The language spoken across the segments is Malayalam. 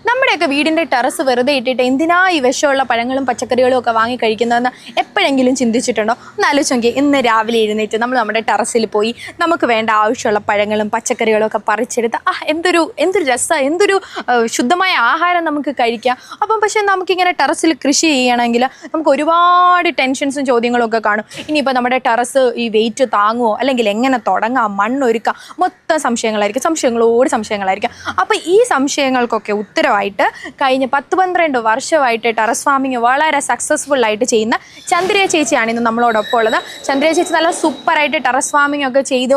നമ്മുടെയൊക്കെ വീടിൻ്റെ ടെറസ് വെറുതെ ഇട്ടിട്ട് എന്തിനാ ഈ വിഷമുള്ള പഴങ്ങളും പച്ചക്കറികളും ഒക്കെ വാങ്ങി കഴിക്കുന്നതെന്ന് എപ്പോഴെങ്കിലും ചിന്തിച്ചിട്ടുണ്ടോ? ഒന്ന് ആലോചിച്ച് നോക്കി. ഇന്ന് രാവിലെ എഴുന്നേറ്റ് നമ്മൾ നമ്മുടെ ടെറസിൽ പോയി നമുക്ക് വേണ്ട ആവശ്യമുള്ള പഴങ്ങളും പച്ചക്കറികളും ഒക്കെ പറിച്ചെടുത്ത് എന്തൊരു രസം, എന്തൊരു ശുദ്ധമായ ആഹാരം നമുക്ക് കഴിക്കാം. അപ്പം പക്ഷേ നമുക്കിങ്ങനെ ടെറസിൽ കൃഷി ചെയ്യണമെങ്കിൽ നമുക്ക് ഒരുപാട് ടെൻഷൻസും ചോദ്യങ്ങളും ഒക്കെ കാണും. ഇനിയിപ്പോൾ നമ്മുടെ ടെറസ് ഈ വെയിറ്റ് താങ്ങുമോ, അല്ലെങ്കിൽ എങ്ങനെ തുടങ്ങാം, മണ്ണൊരുക്കാം, മൊത്തം സംശയങ്ങളായിരിക്കും. അപ്പോൾ ഈ സംശയങ്ങൾക്കൊക്കെ ഉത്തരവായിട്ട് കഴിഞ്ഞ 10-12 വർഷമായിട്ട് ടെറസ് ഫാമിങ് വളരെ സക്സസ്ഫുൾ ആയിട്ട് ചെയ്യുന്ന ചന്ദ്രിയ ചേച്ചിയാണ് ഇന്ന് നമ്മളോടൊപ്പം ഉള്ളത്. ചന്ദ്രിയ ചേച്ചി നല്ല സൂപ്പറായിട്ട് ടെറസ് ഫാമിംഗ് ഒക്കെ ചെയ്ത്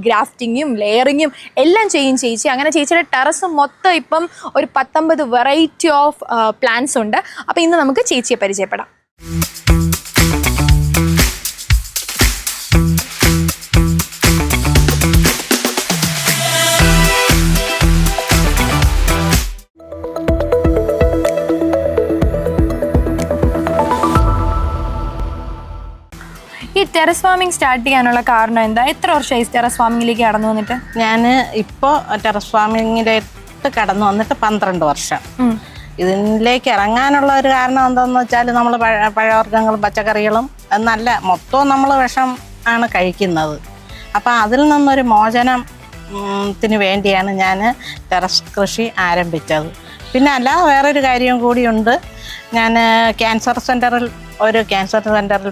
ഗ്രാഫ്റ്റിങ്ങും ലെയറിങ്ങും എല്ലാം ചെയ്യും ചേച്ചി. അങ്ങനെ ചേച്ചിയുടെ ടെറസ് മൊത്തം ഇപ്പം ഒരു 19 വെറൈറ്റി ഓഫ് പ്ലാന്റ്സ് ഉണ്ട്. അപ്പോൾ ഇന്ന് നമുക്ക് ചേച്ചിയെ പരിചയപ്പെടാം. ഈ ടെറസ് ഫാമിംഗ് സ്റ്റാർട്ട് ചെയ്യാനുള്ള കാരണം എന്താ? എത്ര വർഷമായി ടെറസ് ഫാമിങ്ങിലേക്ക് കടന്നു വന്നിട്ട്? ഞാൻ ഇപ്പോൾ ടെറസ് ഫാമിങ്ങിലേക്ക് കടന്നു വന്നിട്ട് 12 വർഷം. ഇതിലേക്ക് ഇറങ്ങാനുള്ള ഒരു കാരണം എന്താണെന്ന് വെച്ചാൽ നമ്മൾ പഴവർഗ്ഗങ്ങളും പച്ചക്കറികളും മൊത്തവും നമ്മൾ വിഷം ആണ് കഴിക്കുന്നത്. അപ്പോൾ അതിൽ നിന്നൊരു മോചനത്തിന് വേണ്ടിയാണ് ഞാൻ ടെറസ് കൃഷി ആരംഭിച്ചത്. പിന്നെ അല്ലാതെ വേറൊരു കാര്യം കൂടിയുണ്ട്. ഞാൻ ക്യാൻസർ സെൻറ്ററിൽ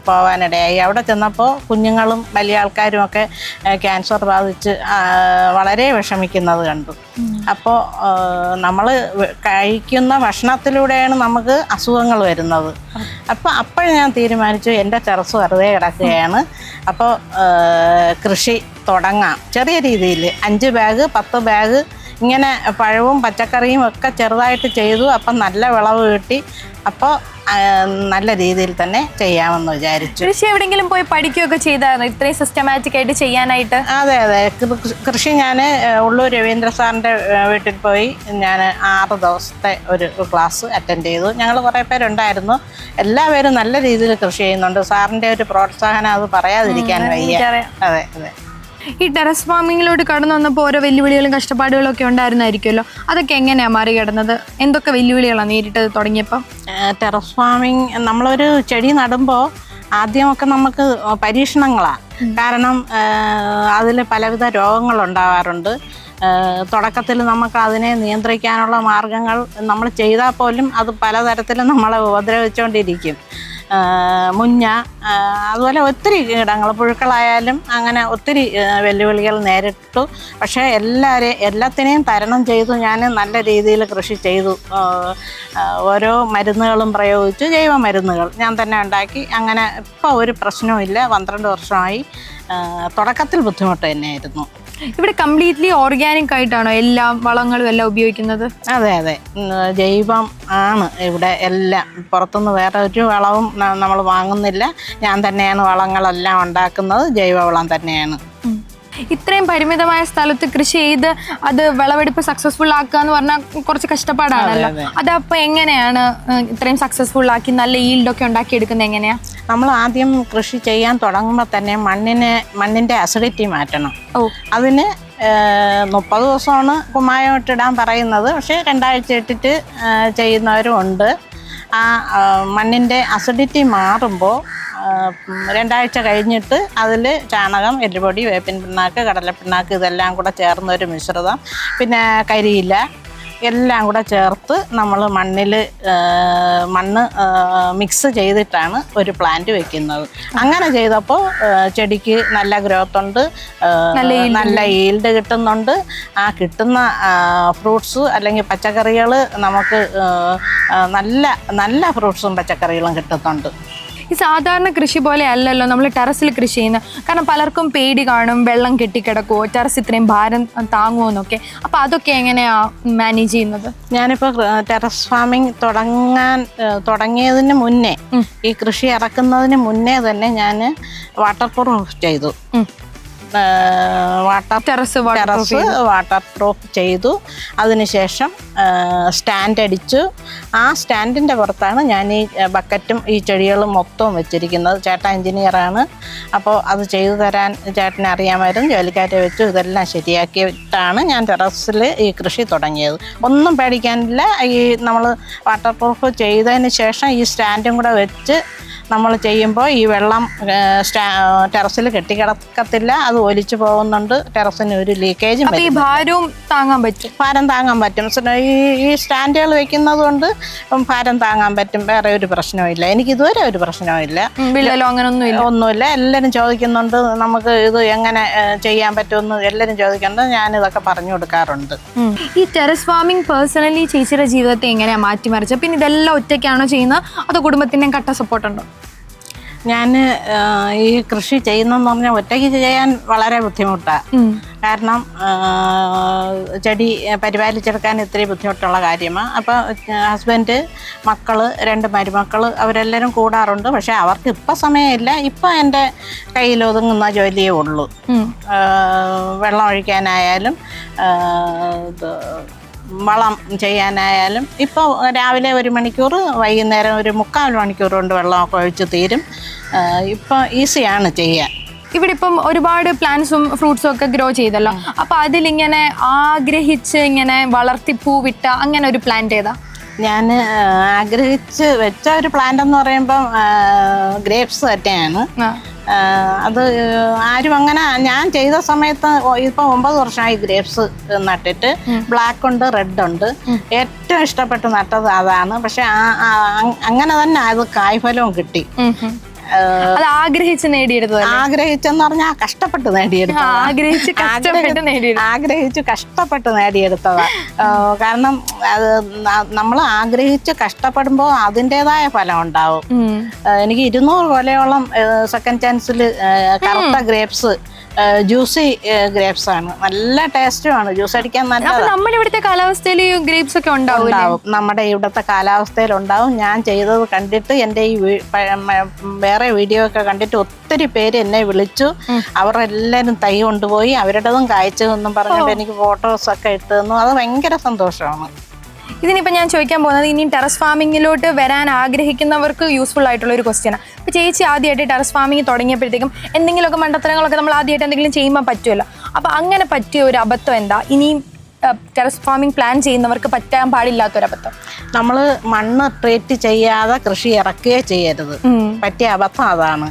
പോകാനിടയായി. അവിടെ ചെന്നപ്പോൾ കുഞ്ഞുങ്ങളും വലിയ ആൾക്കാരും ഒക്കെ ക്യാൻസർ ബാധിച്ച് വളരെ വിഷമിക്കുന്നത് കണ്ടു. അപ്പോൾ നമ്മൾ കഴിക്കുന്ന ഭക്ഷണത്തിലൂടെയാണ് നമുക്ക് അസുഖങ്ങൾ വരുന്നത്. അപ്പോൾ ഞാൻ തീരുമാനിച്ചു എൻ്റെ ടെറസ് വെറുതെ കിടക്കുകയാണ്, അപ്പോൾ കൃഷി തുടങ്ങാം. ചെറിയ രീതിയിൽ 5 ബാഗ് 10 ബാഗ് ഇങ്ങനെ പഴവും പച്ചക്കറിയും ഒക്കെ ചെറുതായിട്ട് ചെയ്തു. അപ്പം നല്ല വിളവ് കിട്ടി. അപ്പോൾ നല്ല രീതിയിൽ തന്നെ ചെയ്യാമെന്ന് വിചാരിച്ചു. കൃഷി എവിടെയെങ്കിലും പോയി പഠിക്കുകയൊക്കെ ചെയ്തായിരുന്നു ഇത്രയും സിസ്റ്റമാറ്റിക് ആയിട്ട് ചെയ്യാനായിട്ട്? അതെ. കൃഷി ഞാൻ ഉള്ളൂർ രവീന്ദ്ര സാറിൻ്റെ വീട്ടിൽ പോയി ഞാൻ 6 ദിവസത്തെ ഒരു ക്ലാസ് അറ്റൻഡ് ചെയ്തു. ഞങ്ങൾ കുറേ പേരുണ്ടായിരുന്നു. എല്ലാവരും നല്ല രീതിയിൽ കൃഷി ചെയ്യുന്നുണ്ട്. സാറിൻ്റെ ഒരു പ്രോത്സാഹനം അത് പറയാതിരിക്കാൻ വയ്യ. അതെ. ഈ ടെറസ് ഫാമിങ്ങിലോട്ട് കടന്നു വന്നപ്പോൾ ഓരോ വെല്ലുവിളികളും കഷ്ടപ്പാടുകളും ഒക്കെ ഉണ്ടായിരുന്നായിരിക്കുമല്ലോ. അതൊക്കെ എങ്ങനെയാണ് മറികടന്നത്? എന്തൊക്കെ വെല്ലുവിളികളാണ് നേരിട്ടത് തുടങ്ങിയപ്പോൾ? ടെറസ് ഫാമിങ് നമ്മളൊരു ചെടി നടുമ്പോൾ ആദ്യമൊക്കെ നമുക്ക് പരീക്ഷണങ്ങളാണ്. കാരണം അതിൽ പലവിധ രോഗങ്ങളുണ്ടാവാറുണ്ട്. തുടക്കത്തിൽ നമുക്ക് അതിനെ നിയന്ത്രിക്കാനുള്ള മാർഗങ്ങൾ നമ്മൾ ചെയ്താൽ പോലും അത് പലതരത്തിലും നമ്മളെ ഉപദ്രവിച്ചുകൊണ്ടിരിക്കും. മുഞ്ഞ, അതുപോലെ ഒത്തിരി കീടങ്ങൾ, പുഴുക്കളായാലും അങ്ങനെ ഒത്തിരി വെല്ലുവിളികൾ നേരിട്ടു. പക്ഷേ എല്ലാത്തിനെയും തരണം ചെയ്തു ഞാൻ നല്ല രീതിയിൽ കൃഷി ചെയ്തു. ഓരോ മരുന്നുകളും പ്രയോഗിച്ചു, ജൈവ മരുന്നുകൾ ഞാൻ തന്നെ ഉണ്ടാക്കി. അങ്ങനെ ഇപ്പോൾ ഒരു പ്രശ്നവും ഇല്ല. 12 വർഷമായി. തുടക്കത്തിൽ ബുദ്ധിമുട്ട് തന്നെയായിരുന്നു. ഇവിടെ കംപ്ലീറ്റ്ലി ഓർഗാനിക് ആയിട്ടാണോ എല്ലാ വളങ്ങളും എല്ലാം ഉപയോഗിക്കുന്നത്? അതെ. ജൈവം ആണ് ഇവിടെ എല്ലാം. പുറത്തുനിന്ന് വേറെ ഒരു വളവും നമ്മൾ വാങ്ങുന്നില്ല. ഞാൻ തന്നെയാണ് വളങ്ങളെല്ലാം ഉണ്ടാക്കുന്നത്. ജൈവവളം തന്നെയാണ്. ഇത്രയും പരിമിതമായ സ്ഥലത്ത് കൃഷി ചെയ്ത് അത് വിളവെടുപ്പ് സക്സസ്ഫുൾ ആക്കുക എന്ന് പറഞ്ഞാൽ കുറച്ച് കഷ്ടപ്പാടാണല്ലോ. അതപ്പോൾ എങ്ങനെയാണ് ഇത്രയും സക്സസ്ഫുൾ ആക്കി നല്ല ഈൽഡൊക്കെ ഉണ്ടാക്കിയെടുക്കുന്നത്? എങ്ങനെയാ? നമ്മൾ ആദ്യം കൃഷി ചെയ്യാൻ തുടങ്ങുമ്പോൾ തന്നെ മണ്ണിൻ്റെ അസിഡിറ്റി മാറ്റണം. അതിന് 30 ദിവസമാണ് കുമ്മായം ഇട്ടിടാൻ പറയുന്നത്. പക്ഷേ 2 ആഴ്ച ഇട്ടിട്ട് ചെയ്യുന്നവരും ഉണ്ട്. ആ മണ്ണിൻ്റെ അസിഡിറ്റി മാറുമ്പോൾ 2 ആഴ്ച കഴിഞ്ഞിട്ട് അതിൽ ചാണകം, എല്ലുപൊടി, വേപ്പിൻ പിണ്ണാക്ക്, കടലപ്പിണ്ണാക്ക് ഇതെല്ലാം കൂടെ ചേർന്നൊരു മിശ്രിതം, പിന്നെ കരിയില എല്ലാം കൂടെ ചേർത്ത് നമ്മൾ മണ്ണ് മിക്സ് ചെയ്തിട്ടാണ് ഒരു പ്ലാന്റ് വെക്കുന്നത്. അങ്ങനെ ചെയ്തപ്പോൾ ചെടിക്ക് നല്ല ഗ്രോത്ത് ഉണ്ട്, നല്ല ഈൽഡ് കിട്ടുന്നുണ്ട്. ആ കിട്ടുന്ന ഫ്രൂട്ട്സ് അല്ലെങ്കിൽ പച്ചക്കറികൾ നമുക്ക് നല്ല ഫ്രൂട്ട്സും പച്ചക്കറികളും കിട്ടുന്നുണ്ട്. ഈ സാധാരണ കൃഷി പോലെ അല്ലല്ലോ നമ്മൾ ടെറസിൽ കൃഷി ചെയ്യുന്നത്. കാരണം പലർക്കും പേടി കാണും, വെള്ളം കെട്ടിക്കിടക്കുമോ, ടെറസ് ഇത്രയും ഭാരം താങ്ങുമോ എന്നൊക്കെ. അപ്പോൾ അതൊക്കെ എങ്ങനെയാണ് മാനേജ് ചെയ്യുന്നത്? ഞാനിപ്പോൾ ടെറസ് ഫാമിംഗ് തുടങ്ങിയതിന് മുന്നേ, ഈ കൃഷി ഇറക്കുന്നതിന് മുന്നേ തന്നെ ഞാൻ വാട്ടർ പ്രൂഫ് ചെയ്തു. ടെറസ് വാട്ടർ പ്രൂഫ് ചെയ്തു. അതിനുശേഷം സ്റ്റാൻഡ് അടിച്ചു. ആ സ്റ്റാൻഡിൻ്റെ പുറത്താണ് ഞാൻ ഈ ബക്കറ്റും ഈ ചെടികളും മൊത്തവും വെച്ചിരിക്കുന്നത്. ചേട്ടൻ എഞ്ചിനീയറാണ്, അപ്പോൾ അത് ചെയ്തു തരാൻ ചേട്ടനെ അറിയാമായിരുന്നു. ജോലിക്കാരെ വെച്ചു ഇതെല്ലാം ശരിയാക്കിയിട്ടാണ് ഞാൻ ടെറസിൽ ഈ കൃഷി തുടങ്ങിയത്. ഒന്നും പേടിക്കാനില്ല. ഈ നമ്മൾ വാട്ടർ പ്രൂഫ് ചെയ്തതിന് ശേഷം ഈ സ്റ്റാൻഡും കൂടെ വെച്ച് നമ്മൾ ചെയ്യുമ്പോൾ ഈ വെള്ളം ടെറസിൽ കെട്ടിക്കിടക്കത്തില്ല, അത് ഒലിച്ചു പോകുന്നുണ്ട്. ടെറസിന് ഒരു ലീക്കേജും ഭാരം താങ്ങാൻ പറ്റും. ഈ സ്റ്റാൻഡുകൾ വെക്കുന്നത് കൊണ്ട് ഭാരം താങ്ങാൻ പറ്റും. വേറെ ഒരു പ്രശ്നവും എനിക്ക് ഇതുവരെ ഒരു പ്രശ്നവും ഇല്ല. ഒന്നുമില്ല. എല്ലാവരും ചോദിക്കുന്നുണ്ട് നമുക്ക് ഇത് എങ്ങനെ ചെയ്യാൻ പറ്റുമെന്ന് എല്ലാവരും ചോദിക്കുന്നുണ്ട്. ഞാനിതൊക്കെ പറഞ്ഞു കൊടുക്കാറുണ്ട്. ഈ ടെറസ് ഫാമിംഗ് പേഴ്സണലി ചേച്ചിയുടെ ജീവിതത്തെ എങ്ങനെയാണ് മാറ്റിമറിച്ചത്? പിന്നെ ഇതെല്ലാം ഒറ്റയ്ക്കാണോ ചെയ്യുന്നത് അതോ കുടുംബത്തിൻ്റെയും കട്ട സപ്പോർട്ടുണ്ടോ? ഞാൻ ഈ കൃഷി ചെയ്യുന്നതെന്ന് പറഞ്ഞാൽ ഒറ്റയ്ക്ക് ചെയ്യാൻ വളരെ ബുദ്ധിമുട്ടാണ്. കാരണം ചെടി പരിപാലിച്ചെടുക്കാൻ ഇത്തിരി ബുദ്ധിമുട്ടുള്ള കാര്യമാണ്. അപ്പോൾ ഹസ്ബൻഡ്, മക്കൾ, 2 മരുമക്കൾ അവരെല്ലാവരും കൂടാറുണ്ട്. പക്ഷേ അവർക്ക് ഇപ്പം സമയമില്ല. ഇപ്പം എൻ്റെ കയ്യിൽ ഒതുങ്ങുന്ന ജോലിയേ ഉള്ളൂ. വെള്ളം ഒഴിക്കാനായാലും വളം ചെയ്യാനായാലും ഇപ്പോൾ രാവിലെ 1 മണിക്കൂർ, വൈകുന്നേരം ഒരു 3/4 മണിക്കൂർ കൊണ്ട് വെള്ളമൊക്കെ ഒഴിച്ച് തീരും. ഇപ്പം ഈസിയാണ് ചെയ്യാൻ. ഇവിടെ ഇപ്പം ഒരുപാട് പ്ലാന്റ്സും ഫ്രൂട്ട്സും ഒക്കെ ഗ്രോ ചെയ്തല്ലോ. അപ്പം അതിലിങ്ങനെ ആഗ്രഹിച്ച് ഇങ്ങനെ വളർത്തി പൂവിട്ട അങ്ങനെ ഒരു പ്ലാന്റ് ഏതാ? ഞാൻ ആഗ്രഹിച്ച് വെച്ച ഒരു പ്ലാന്റ് എന്ന് പറയുമ്പം ഗ്രേപ്സ് തന്നെയാണ്. അത് ആരും അങ്ങനെ ഞാൻ ചെയ്ത സമയത്ത് ഇപ്പം 9 വർഷമായി ഗ്രേപ്സ് നട്ടിട്ട്. ബ്ലാക്ക് ഉണ്ട്, റെഡ് ഉണ്ട്. ഏറ്റവും ഇഷ്ടപ്പെട്ട് നട്ടത് അതാണ്. പക്ഷെ അങ്ങനെ തന്നെ അത് കായ്ഫലവും കിട്ടി. ആഗ്രഹിച്ചെന്ന് പറഞ്ഞാൽ കഷ്ടപ്പെട്ട് നേടിയെടുത്തതാ. ആഗ്രഹിച്ച് കഷ്ടപ്പെട്ട് നേടിയെടുത്തതാ. കാരണം അത് നമ്മൾ ആഗ്രഹിച്ച് കഷ്ടപ്പെടുമ്പോൾ അതിൻ്റെതായ ഫലം ഉണ്ടാവും. എനിക്ക് 200 കൊലയോളം സെക്കൻഡ് ചാൻസിൽ കറുത്ത ഗ്രേപ്സ്, ജ്യൂസി ഗ്രേപ്സ് ആണ്. നല്ല ടേസ്റ്റുമാണ്. ജ്യൂസ് അടിക്കാൻ നല്ലതാണ്. നമ്മുടെ ഇവിടുത്തെ കാലാവസ്ഥയിൽ ഗ്രേപ്സ് ഒക്കെ ഉണ്ടാവും. നമ്മുടെ ഇവിടുത്തെ കാലാവസ്ഥയിൽ ഉണ്ടാവും. ഞാൻ ചെയ്തത് കണ്ടിട്ട് എൻ്റെ ഈ വേറെ വീഡിയോ ഒക്കെ കണ്ടിട്ട് ഒത്തിരി പേര് എന്നെ വിളിച്ചു. അവരെല്ലാവരും തൈ കൊണ്ടുപോയി അവരുടേതും കായ്ച്ചു എന്നും പറഞ്ഞിട്ട് എനിക്ക് ഫോട്ടോസൊക്കെ ഇട്ട് തന്നു. അത് ഭയങ്കര സന്തോഷമാണ്. ഇതിനിപ്പോൾ ഞാൻ ചോദിക്കാൻ പോകുന്നത് ഇനി ടെറസ് ഫാമിങ്ങിലോട്ട് വരാൻ ആഗ്രഹിക്കുന്നവർക്ക് യൂസ്ഫുൾ ആയിട്ടുള്ള ഒരു ക്വസ്റ്റ്യനാണ്. ഇപ്പോൾ ചേച്ചി ആദ്യമായിട്ട് ടെറസ് ഫാമിങ് തുടങ്ങിയപ്പോഴത്തേക്കും എന്തെങ്കിലുമൊക്കെ മണ്ടത്തരങ്ങളൊക്കെ നമ്മൾ ആദ്യമായിട്ട് എന്തെങ്കിലും ചെയ്യുമ്പോൾ പറ്റുമല്ലോ. അപ്പോൾ അങ്ങനെ പറ്റിയ ഒരു അബദ്ധം എന്താ? ഇനിയും ടെറസ് ഫാമിംഗ് പ്ലാൻ ചെയ്യുന്നവർക്ക് പറ്റാൻ പാടില്ലാത്തൊരബദ്ധം? നമ്മൾ മണ്ണ് ട്രീറ്റ് ചെയ്യാതെ കൃഷി ഇറക്കുകയേ ചെയ്യരുത്. പറ്റിയ അബദ്ധം അതാണ്.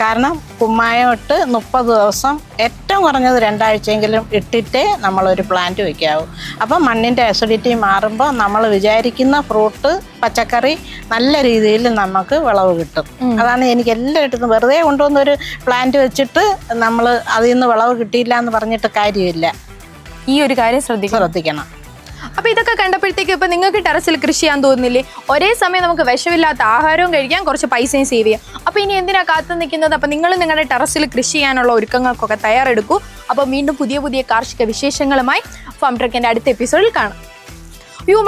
കാരണം കുമ്മായം ഇട്ട് 30 ദിവസം, ഏറ്റവും കുറഞ്ഞത് 2 ആഴ്ചയെങ്കിലും ഇട്ടിട്ടേ നമ്മളൊരു പ്ലാന്റ് വയ്ക്കാവൂ. അപ്പം മണ്ണിൻ്റെ അസിഡിറ്റി മാറുമ്പോൾ നമ്മൾ വിചാരിക്കുന്ന ഫ്രൂട്ട്, പച്ചക്കറി നല്ല രീതിയിൽ നമുക്ക് വിളവ് കിട്ടും. അതാണ് എനിക്ക് എല്ലായിടത്തും വെറുതെ കൊണ്ടുവന്നൊരു പ്ലാന്റ് വെച്ചിട്ട് നമ്മൾ അതിൽ നിന്ന് വിളവ് കിട്ടിയില്ല എന്ന് പറഞ്ഞിട്ട് കാര്യമില്ല. ഈ ഒരു കാര്യം ശ്രദ്ധിക്കണം. അപ്പോൾ ഇതൊക്കെ കണ്ടപ്പോഴത്തേക്കും ഇപ്പം നിങ്ങൾക്ക് ടെറസിൽ കൃഷി ചെയ്യാൻ തോന്നുന്നില്ലേ? ഒരേ സമയം നമുക്ക് വിഷമില്ലാത്ത ആഹാരവും കഴിക്കാം, കുറച്ച് പൈസയും സേവ് ചെയ്യാം. അപ്പോൾ ഇനി എന്തിനാ കാത്തു നിൽക്കുന്നത്? അപ്പോൾ നിങ്ങൾ നിങ്ങളുടെ ടെറസിൽ കൃഷി ചെയ്യാനുള്ള ഒരുക്കങ്ങൾക്കൊക്കെ തയ്യാറെടുക്കൂ. അപ്പോൾ വീണ്ടും പുതിയ പുതിയ കാർഷിക വിശേഷങ്ങളുമായി ഫാം ട്രക്കിൻ്റെ അടുത്ത എപ്പിസോഡിൽ കാണാം.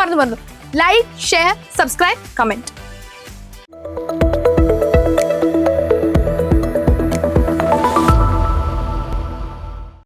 മറന്നു ലൈക്ക്, ഷെയർ, സബ്സ്ക്രൈബ്, കമൻറ്റ്.